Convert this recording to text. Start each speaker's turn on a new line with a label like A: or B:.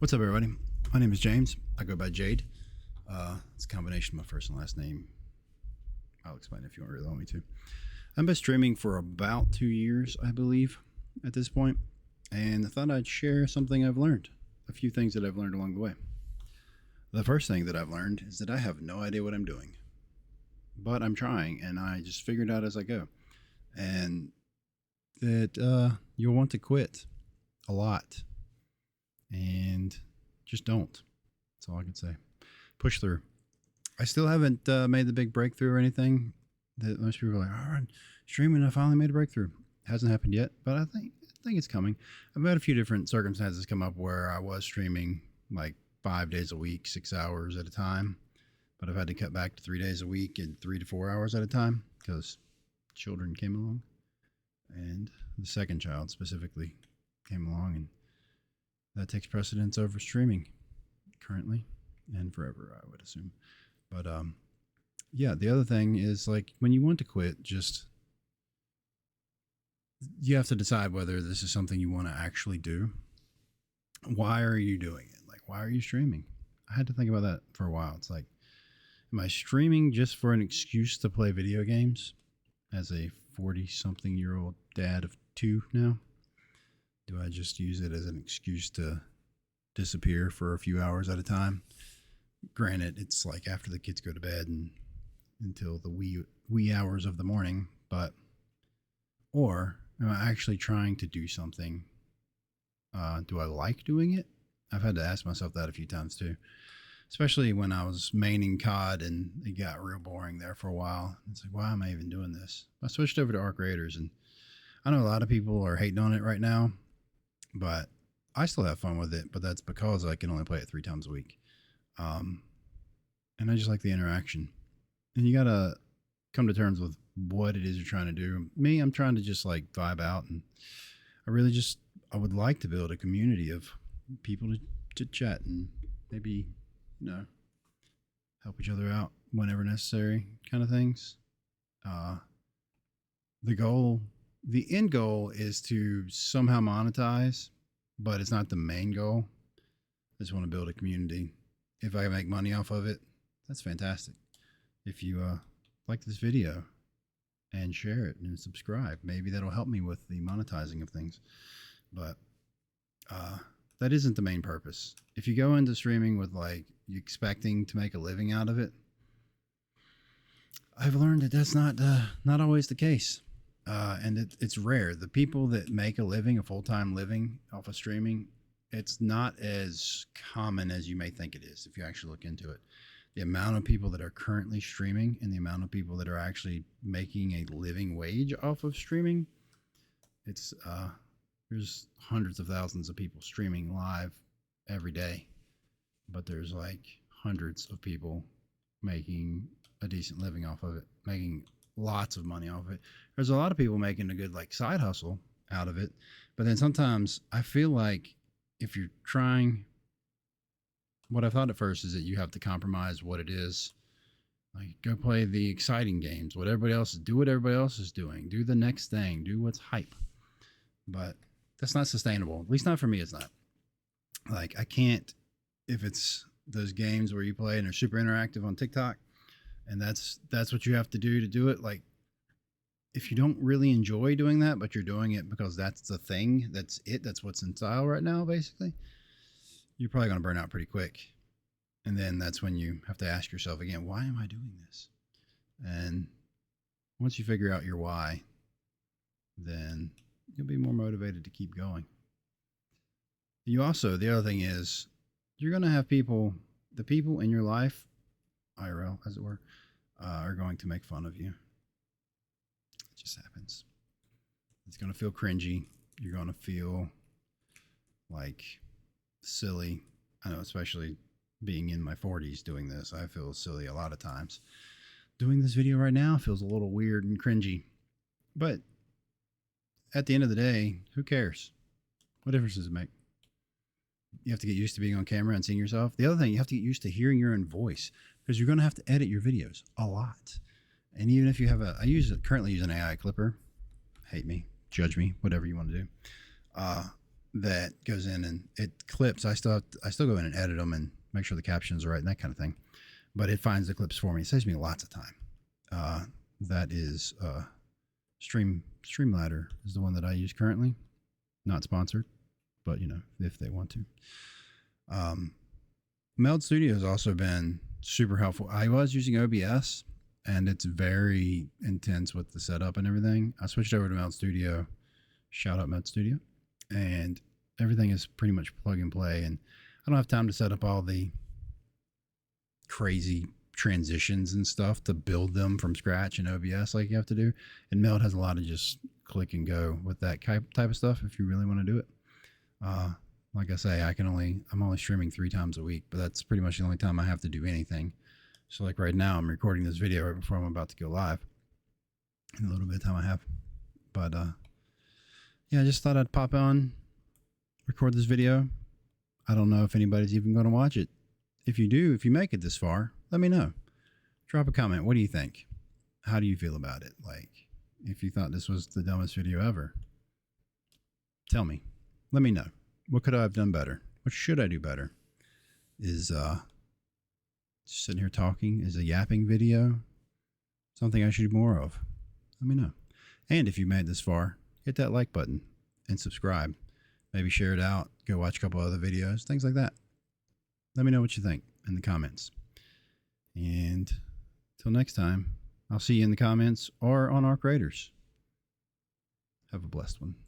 A: What's up, everybody? My name is James. I go by Jade. It's a combination of my first and last name. I'll explain if you really want me to. I've been streaming for about 2 years, I believe, at this point, and I thought I'd share something I've learned, a few things that I've learned along the way. The first thing that I've learned is that I have no idea what I'm doing, but I'm trying, and I just figure it out as I go. And that you'll want to quit a lot, and just don't. That's all I can say. Push through. I still haven't made the big breakthrough or anything that most people are like, all right, streaming, I finally made a breakthrough. Hasn't happened yet, but I think it's coming. I've had a few different circumstances come up where I was streaming like 5 days a week, 6 hours at a time, but I've had to cut back to 3 days a week and 3 to 4 hours at a time because children came along, and the second child specifically came along, and that takes precedence over streaming currently and forever, I would assume. But yeah, the other thing is, like, when you want to quit, just you have to decide whether this is something you want to actually do. Why are you doing it? Like, why are you streaming? I had to think about that for a while. It's like, am I streaming just for an excuse to play video games as a 40-something-year-old dad of 2 now? Do I just use it as an excuse to disappear for a few hours at a time? Granted, it's like after the kids go to bed and until the wee hours of the morning, or am I actually trying to do something? Do I like doing it? I've had to ask myself that a few times too, especially when I was maining COD and it got real boring there for a while. It's like, why am I even doing this? I switched over to Arc Raiders, and I know a lot of people are hating on it right now, but I still have fun with it, but that's because I can only play it 3 times a week. And I just like the interaction. And you got to come to terms with what it is you're trying to do. Me, I'm trying to just like vibe out, and I would like to build a community of people to chat and maybe, help each other out whenever necessary, kind of things. The end goal is to somehow monetize, but it's not the main goal. I just want to build a community. If I can make money off of it, that's fantastic. If you like this video and share it and subscribe, maybe that'll help me with the monetizing of things. But that isn't the main purpose. If you go into streaming with like you expecting to make a living out of it, I've learned that that's not always the case. And it's rare. The people that make a living, a full-time living off of streaming, it's not as common as you may think it is if you actually look into it. The amount of people that are currently streaming and the amount of people that are actually making a living wage off of streaming, it's there's hundreds of thousands of people streaming live every day, but there's like hundreds of people making a decent living off of it, making lots of money off of it. There's a lot of people making a good like side hustle out of it, but then sometimes I feel like if you're trying, what I thought at first is that you have to compromise what it is. Like, go play the exciting games, what everybody else is, do what everybody else is doing, do the next thing, do what's hype. But that's not sustainable. At least not for me, it's not. Like, I can't, if it's those games where you play and they're super interactive on TikTok, and that's what you have to do it. Like, if you don't really enjoy doing that, but you're doing it because that's the thing, that's what's in style right now, basically, you're probably going to burn out pretty quick. And then that's when you have to ask yourself again, why am I doing this? And once you figure out your why, then you'll be more motivated to keep going. The other thing is, you're going to have the people in your life, IRL, as it were, are going to make fun of you. It just happens. It's going to feel cringy. You're going to feel like silly. I know, especially being in my 40s doing this, I feel silly a lot of times. Doing this video right now feels a little weird and cringy. But at the end of the day, who cares? What difference does it make? You have to get used to being on camera and seeing yourself. The other thing, you have to get used to hearing your own voice, because you're going to have to edit your videos a lot. And even if you have currently use an AI clipper, hate me, judge me, whatever you want to do. that goes in and it clips. I still go in and edit them and make sure the captions are right and that kind of thing. But it finds the clips for me. It saves me lots of time. That is Streamladder is the one that I use currently. Not sponsored, but if they want to. Meld Studio has also been super helpful. I was using OBS, and it's very intense with the setup and everything. I switched over to Meld Studio. Shout out Meld Studio, and everything is pretty much plug and play. And I don't have time to set up all the crazy transitions and stuff to build them from scratch in OBS like you have to do. And Meld has a lot of just click and go with that type of stuff if you really want to do it. Like I say, I'm only streaming 3 times a week, but that's pretty much the only time I have to do anything. So like right now, I'm recording this video right before I'm about to go live. In a little bit of time I have. But yeah, I just thought I'd pop on, record this video. I don't know if anybody's even going to watch it. If you do, if you make it this far, let me know. Drop a comment. What do you think? How do you feel about it? Like, if you thought this was the dumbest video ever, tell me. Let me know. What could I have done better? What should I do better? Is just sitting here talking? Is a yapping video something I should do more of? Let me know. And if you made it this far, hit that like button and subscribe. Maybe share it out. Go watch a couple other videos, things like that. Let me know what you think in the comments. And till next time, I'll see you in the comments or on Arc Raiders. Have a blessed one.